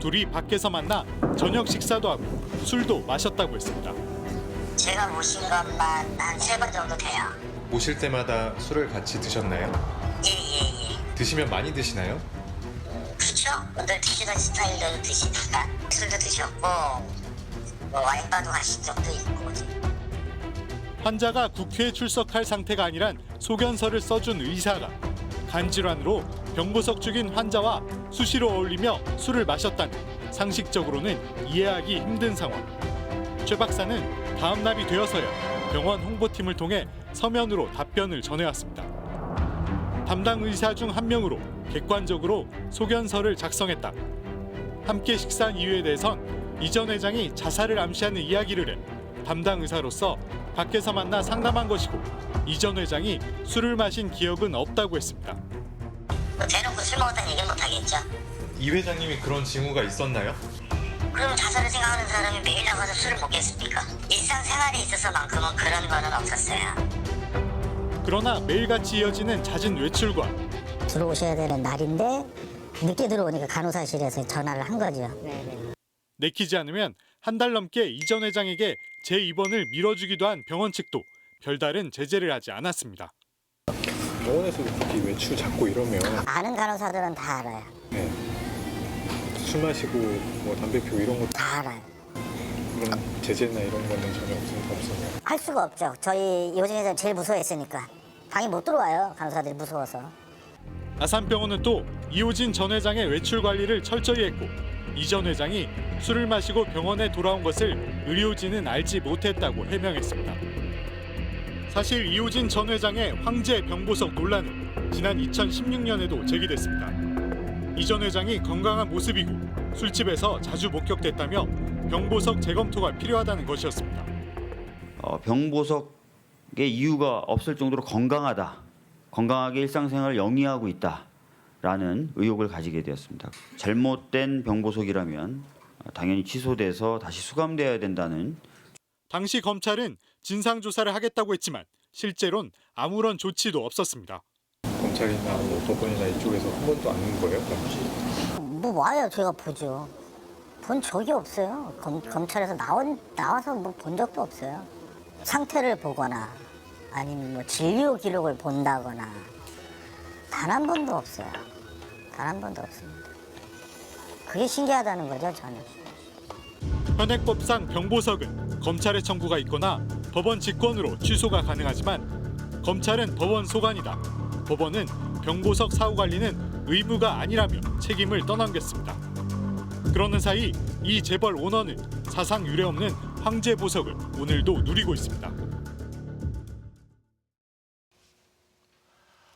둘이 밖에서 만나 저녁 식사도 하고 술도 마셨다고 했습니다. 제가 모신 것만 한 3번 정도 돼요. 모실 때마다 술을 같이 드셨나요? 예. 드시면 많이 드시나요? 그렇죠. 늘 드시던 스타일로 드시니까 술도 드셨고 뭐 와인바도 가신 적도 있고. 환자가 국회에 출석할 상태가 아니란 소견서를 써준 의사가 간질환으로 병보석 중인 환자와 수시로 어울리며 술을 마셨다는 상식적으로는 이해하기 힘든 상황. 최 박사는 다음 날이 되어서야 병원 홍보팀을 통해 서면으로 답변을 전해왔습니다. 담당 의사 중 한 명으로 객관적으로 소견서를 작성했다. 함께 식사한 이유에 대해선 이 전 회장이 자살을 암시하는 이야기를 해 담당 의사로서 밖에서 만나 상담한 것이고 이 전 회장이 술을 마신 기억은 없다고 했습니다. 대놓고 술 먹었다는 얘기는 못하겠죠. 이 회장님이 그런 징후가 있었나요? 그럼 자살을 생각하는 사람이 매일 나가서 술을 먹겠습니까? 일상생활에 있어서만큼은 그런 거는 없었어요. 그러나 매일같이 이어지는 잦은 외출과 들어오셔야 되는 날인데 늦게 들어오니까 간호사실에서 전화를 한 거죠. 내키지 않으면 한 달 넘게 이 전 회장에게 재입원을 미뤄주기도 한 병원 측도 별다른 제재를 하지 않았습니다. 병원에서도 그렇게 외출 자꾸 이러면 아는 간호사들은 다 알아요. 네. 술 마시고 뭐 담배 피우고 이런 거 다 알아요. 그런 제재나 이런 거는 전혀 없었나요? 할 수가 없죠. 저희 요즘에서 제일 무서워했으니까. 방에 못 들어와요. 간호사들이 무서워서. 아산병원은 또 이호진 전 회장의 외출 관리를 철저히 했고 이 전 회장이 술을 마시고 병원에 돌아온 것을 의료진은 알지 못했다고 해명했습니다. 사실 이호진 전 회장의 황제 병보석 논란은 지난 2016년에도 제기됐습니다. 이 전 회장이 건강한 모습이고 술집에서 자주 목격됐다며 병보석 재검토가 필요하다는 것이었습니다. 병보석의 이유가 없을 정도로 건강하게 일상생활을 영위하고 있다라는 의혹을 가지게 되었습니다. 잘못된 병보석이라면 당연히 취소돼서 다시 수감돼야 된다는. 당시 검찰은 진상조사를 하겠다고 했지만 실제론 아무런 조치도 없었습니다. 검찰이나 뭐 법원이나 이쪽에서 한 번도 안 온 거예요? 뭐 와요. 제가 보죠. 본 적이 없어요. 검찰에서 나와서 뭐 본 적도 없어요. 상태를 보거나 아니면 뭐 진료 기록을 본다거나 단 한 번도 없어요. 단 한 번도 없습니다. 그게 신기하다는 거죠, 저는. 현행법상 병보석은 검찰의 청구가 있거나 법원 직권으로 취소가 가능하지만 검찰은 법원 소관이다. 법원은 병보석 사후 관리는 의무가 아니라며 책임을 떠넘겼습니다. 그러는 사이 이 재벌 오너는 사상 유례없는 황제 보석을 오늘도 누리고 있습니다.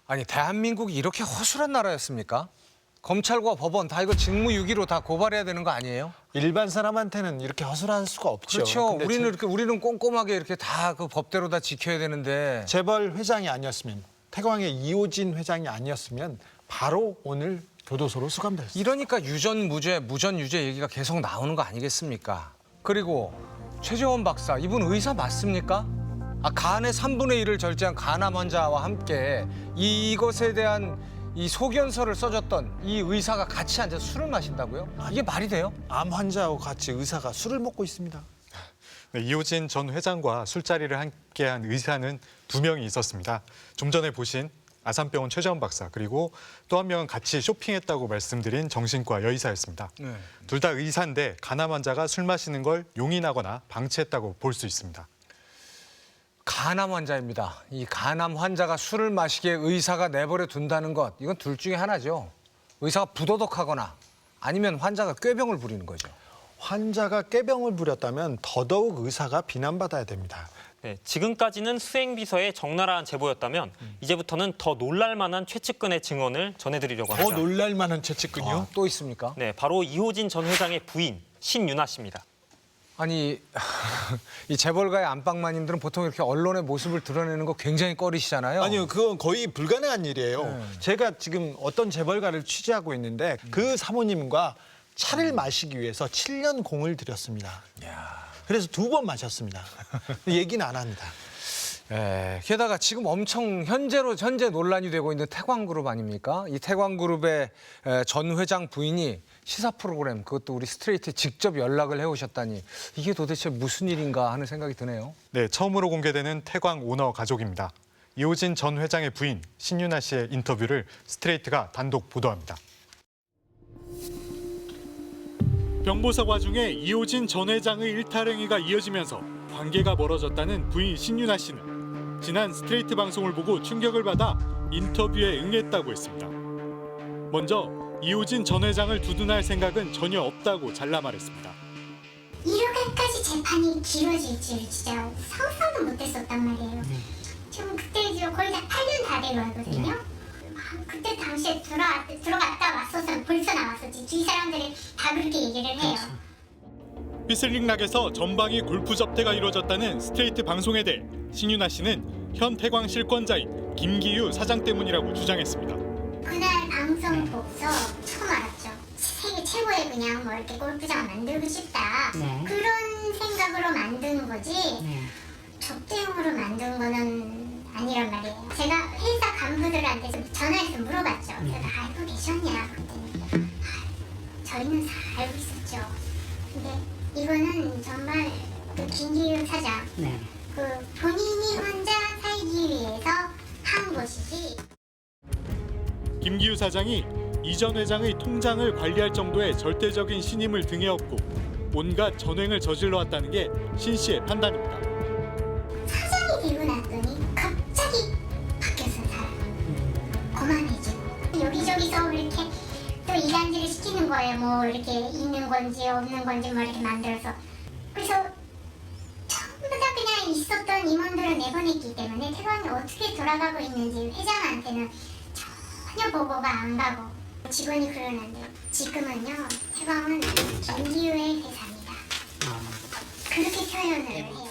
아니 대한민국이 이렇게 허술한 나라였습니까? 검찰과 법원 다 이거 직무유기로 다 고발해야 되는 거 아니에요? 일반 사람한테는 이렇게 허술할 수가 없죠. 그렇죠. 우리는 꼼꼼하게 이렇게 다 그 법대로 다 지켜야 되는데. 재벌 회장이 아니었으면 태광의 이호진 회장이 아니었으면 바로 오늘 교도소로 수감됐어요. 이러니까 유전 무죄, 무전 유죄 얘기가 계속 나오는 거 아니겠습니까? 그리고 최재원 박사, 이분 의사 맞습니까? 간의 3분의 1을 절제한 간암 환자와 함께 이것에 대한 이 소견서를 써줬던 이 의사가 같이 앉아서 술을 마신다고요? 이게 말이 돼요? 암 환자하고 같이 의사가 술을 먹고 있습니다. 네, 이호진 전 회장과 술자리를 함께한 의사는 2명이 있었습니다. 좀 전에 보신 아산병원 최재원 박사 그리고 또 한 명은 같이 쇼핑했다고 말씀드린 정신과 여의사였습니다. 네. 둘 다 의사인데 간암 환자가 술 마시는 걸 용인하거나 방치했다고 볼 수 있습니다. 간암 환자입니다. 이 간암 환자가 술을 마시게 의사가 내버려 둔다는 것, 이건 둘 중에 하나죠. 의사가 부도덕하거나 아니면 환자가 꾀병을 부리는 거죠. 환자가 꾀병을 부렸다면 더더욱 의사가 비난받아야 됩니다. 네, 지금까지는 수행비서의 적나라한 제보였다면 이제부터는 더 놀랄만한 최측근의 증언을 전해드리려고 합니다. 더 놀랄만한 최측근이요? 또 있습니까? 네, 바로 이호진 전 회장의 부인 신윤아 씨입니다. 아니 이 재벌가의 안방마님들은 보통 이렇게 언론의 모습을 드러내는 거 굉장히 꺼리시잖아요. 아니요, 그건 거의 불가능한 일이에요. 제가 지금 어떤 재벌가를 취재하고 있는데 그 사모님과 차를 마시기 위해서 7년 공을 들였습니다. 그래서 2번 마셨습니다. 얘기는 안 합니다. 게다가 지금 엄청 현재 논란이 되고 있는 태광그룹 아닙니까? 이 태광그룹의 전 회장 부인이 시사 프로그램, 그것도 우리 스트레이트에 직접 연락을 해오셨다니 이게 도대체 무슨 일인가 하는 생각이 드네요. 네, 처음으로 공개되는 태광 오너 가족입니다. 이호진 전 회장의 부인 신윤아 씨의 인터뷰를 스트레이트가 단독 보도합니다. 병보석 와중에 이호진 전 회장의 일탈행위가 이어지면서 관계가 멀어졌다는 부인 신윤아 씨는 지난 스트레이트 방송을 보고 충격을 받아 인터뷰에 응했다고 했습니다. 먼저 이호진 전 회장을 두둔할 생각은 전혀 없다고 잘라 말했습니다. 이렇게까지 재판이 길어질 줄 진짜 상상도 못했었단 말이에요. 지금 그때 거의 다 8년 다 돼가거든요. 그때 당시에 들어갔다 왔었으면 벌써 나왔었지. 주위 사람들이 다 그렇게 얘기를 해요. 휘슬링락에서 전방위 골프 접대가 이루어졌다는 스트레이트 방송에 대해 신윤아 씨는 현 태광 실권자인 김기유 사장 때문이라고 주장했습니다. 그날 방송 보고서 처음 알았죠. 세계 최고의 그냥 뭐 이렇게 골프장 만들고 싶다. 그런 생각으로 만든 거지. 접대용으로 만든 거는 아니란 말이에요. 제가 회사 간부들한테 전화해서 물어봤죠. 제가 알고 계셨냐? 그랬더니 저희는 다 알고 있었죠. 근데 이거는 정말 그 김기유 사장 그 본인이 혼자 살기 위해서 한 것이지. 김기유 사장이 이전 회장의 통장을 관리할 정도의 절대적인 신임을 등에 업고 온갖 전횡을 저질러 왔다는 게 신 씨의 판단입니다. 사장이 되고 났더니 갑자기 바뀌었어요, 사람. 거만해지고 여기저기서 이렇게 또 이간질을 시키는 거예요. 뭐 이렇게 있는 건지 없는 건지 뭐 이렇게 만들어서. 그래서 전부 다 그냥 있었던 임원들을 내보냈기 때문에 태광이 어떻게 돌아가고 있는지 회장한테는 전혀 보고가 안 가고 직원이 그러는데 지금은요 태광은 김기유의 회사입니다. 그렇게 표현을 해요.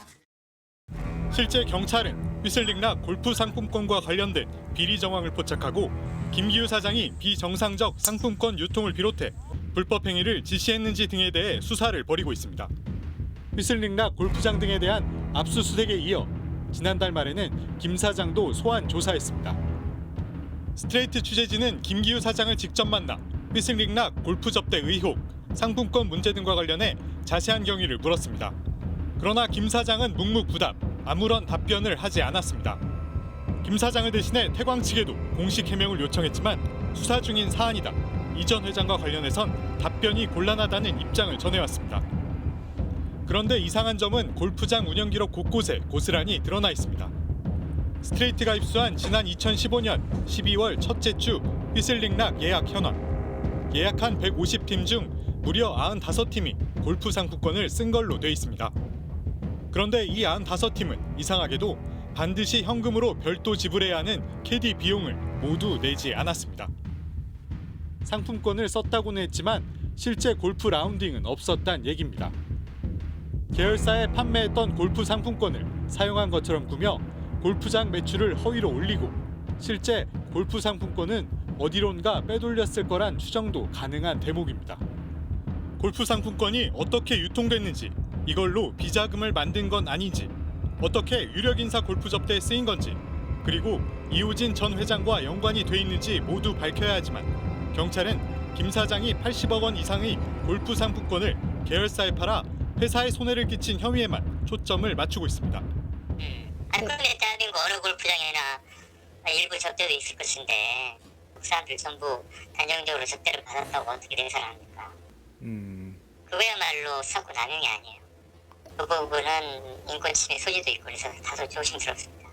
실제 경찰은 휘슬링락 골프 상품권과 관련된 비리 정황을 포착하고 김기유 사장이 비정상적 상품권 유통을 비롯해 불법 행위를 지시했는지 등에 대해 수사를 벌이고 있습니다. 휘슬링락 골프장 등에 대한 압수수색에 이어 지난달 말에는 김 사장도 소환 조사했습니다. 스트레이트 취재진은 김기유 사장을 직접 만나 휘슬링락 골프 접대 의혹, 상품권 문제 등과 관련해 자세한 경위를 물었습니다. 그러나 김 사장은 묵묵부답, 아무런 답변을 하지 않았습니다. 김 사장을 대신해 태광 측에도 공식 해명을 요청했지만 수사 중인 사안이다. 이전 회장과 관련해선 답변이 곤란하다는 입장을 전해왔습니다. 그런데 이상한 점은 골프장 운영 기록 곳곳에 고스란히 드러나 있습니다. 스트레이트가 입수한 지난 2015년 12월 첫째 주 휘슬링락 예약 현황. 예약한 150팀 중 무려 95팀이 골프 상품권을 쓴 걸로 돼 있습니다. 그런데 이 95팀은 이상하게도 반드시 현금으로 별도 지불해야 하는 캐디 비용을 모두 내지 않았습니다. 상품권을 썼다고는 했지만 실제 골프 라운딩은 없었단 얘기입니다. 계열사에 판매했던 골프 상품권을 사용한 것처럼 꾸며 골프장 매출을 허위로 올리고 실제 골프 상품권은 어디론가 빼돌렸을 거란 추정도 가능한 대목입니다. 골프 상품권이 어떻게 유통됐는지, 이걸로 비자금을 만든 건 아닌지, 어떻게 유력 인사 골프 접대에 쓰인 건지, 그리고 이호진 전 회장과 연관이 돼 있는지 모두 밝혀야 하지만 경찰은 김 사장이 80억 원 이상의 골프 상품권을 계열사에 팔아 회사에 손해를 끼친 혐의에만 초점을 맞추고 있습니다. 한국에 대한민국 어느 골프장이나 일부 접대도 있을 것인데 그 사람들 전부 단정적으로 접대를 받았다고 어떻게 대사를 합니까? 그거야말로 사고 남용이 아니에요. 그 부분은 인권침해 소지도 있고 그래서 다소 조심스럽습니다.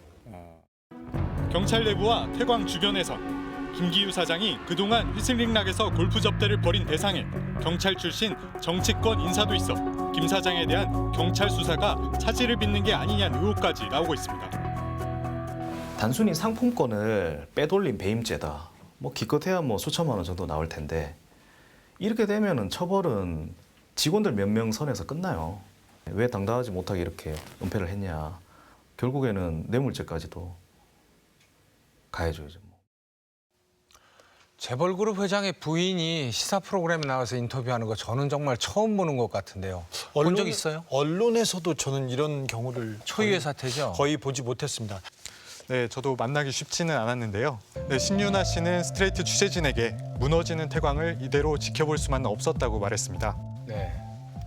경찰 내부와 태광 주변에선 김기유 사장이 그동안 휘슬링락에서 골프 접대를 벌인 대상에 경찰 출신 정치권 인사도 있어 김 사장에 대한 경찰 수사가 차질을 빚는 게 아니냐는 의혹까지 나오고 있습니다. 단순히 상품권을 빼돌린 배임죄다. 뭐 기껏해야 뭐 수천만 원 정도 나올 텐데 이렇게 되면은 처벌은 직원들 몇 명 선에서 끝나요. 왜 당당하지 못하게 이렇게 은폐를 했냐. 결국에는 뇌물죄까지도 가해줘야죠. 재벌그룹 회장의 부인이 시사 프로그램에 나와서 인터뷰하는 거 저는 정말 처음 보는 것 같은데요. 본 적 있어요? 언론에서도 저는 이런 경우를 초유의 사태죠. 거의 보지 못했습니다. 네, 저도 만나기 쉽지는 않았는데요. 네, 신윤아 씨는 스트레이트 취재진에게 무너지는 태광을 이대로 지켜볼 수만은 없었다고 말했습니다. 네.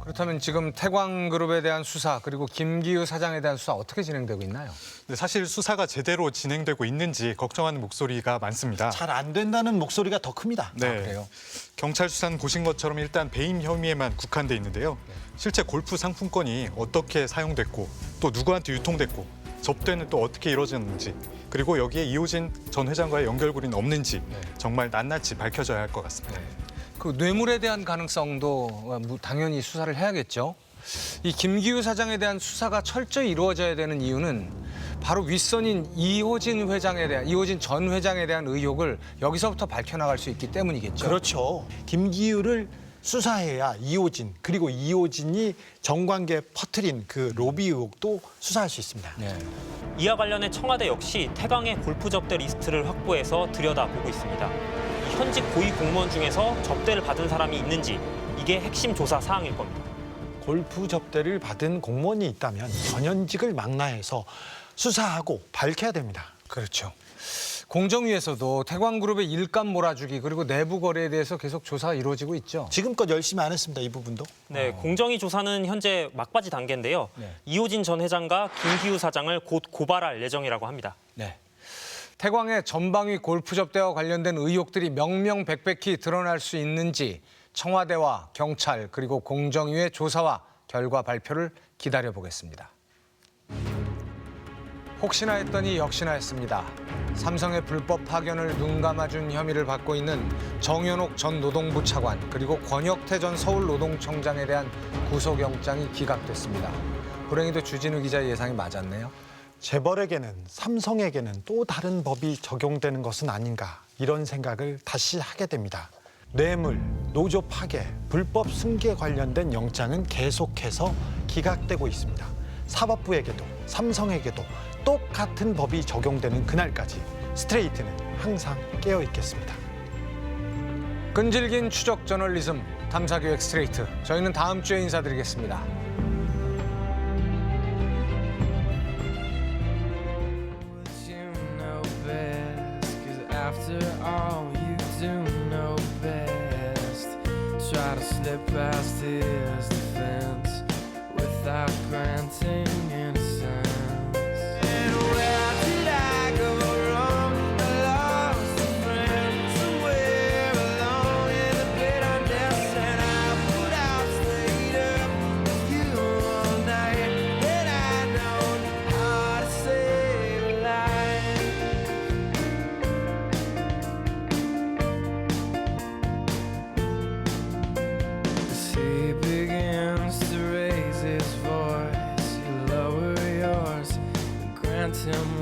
그렇다면 지금 태광그룹에 대한 수사 그리고 김기우 사장에 대한 수사 어떻게 진행되고 있나요? 네, 사실 수사가 제대로 진행되고 있는지 걱정하는 목소리가 많습니다. 잘 안 된다는 목소리가 더 큽니다. 네, 그래요? 경찰 수사는 보신 것처럼 일단 배임 혐의에만 국한돼 있는데요. 실제 골프 상품권이 어떻게 사용됐고 또 누구한테 유통됐고 접대는 또 어떻게 이루어졌는지 그리고 여기에 이호진 전 회장과의 연결고리는 없는지 정말 낱낱이 밝혀져야 할 것 같습니다. 그 뇌물에 대한 가능성도 당연히 수사를 해야겠죠. 이 김기우 사장에 대한 수사가 철저히 이루어져야 되는 이유는 바로 윗선인 이호진 전 회장에 대한 의혹을 여기서부터 밝혀나갈 수 있기 때문이겠죠. 그렇죠. 김기우를 수사해야 이호진 그리고 이호진이 정관계 퍼뜨린 그 로비 의혹도 수사할 수 있습니다. 네. 이와 관련해 청와대 역시 태광의 골프 접대 리스트를 확보해서 들여다보고 있습니다. 이 현직 고위 공무원 중에서 접대를 받은 사람이 있는지 이게 핵심 조사 사항일 겁니다. 골프 접대를 받은 공무원이 있다면 전현직을 망라해서 수사하고 밝혀야 됩니다. 그렇죠. 공정위에서도 태광그룹의 일감 몰아주기 그리고 내부 거래에 대해서 계속 조사가 이루어지고 있죠. 지금껏 열심히 안 했습니다. 이 부분도. 네, 공정위 조사는 현재 막바지 단계인데요. 이호진 전 회장과 김기우 사장을 곧 고발할 예정이라고 합니다. 네. 태광의 전방위 골프 접대와 관련된 의혹들이 명명백백히 드러날 수 있는지 청와대와 경찰 그리고 공정위의 조사와 결과 발표를 기다려보겠습니다. 혹시나 했더니 역시나 했습니다. 삼성의 불법 파견을 눈감아준 혐의를 받고 있는 정현옥 전 노동부 차관 그리고 권혁태 전 서울노동청장에 대한 구속영장이 기각됐습니다. 불행히도 주진우 기자의 예상이 맞았네요. 재벌에게는 삼성에게는 또 다른 법이 적용되는 것은 아닌가 이런 생각을 다시 하게 됩니다. 뇌물, 노조 파괴, 불법 승계 관련된 영장은 계속해서 기각되고 있습니다. 사법부에게도 삼성에게도 똑같은 법이 적용되는 그날까지 스트레이트는 항상 깨어 있겠습니다. 끈질긴 추적 저널리즘 탐사교육 스트레이트. 저희는 다음 주에 인사드리겠습니다. Him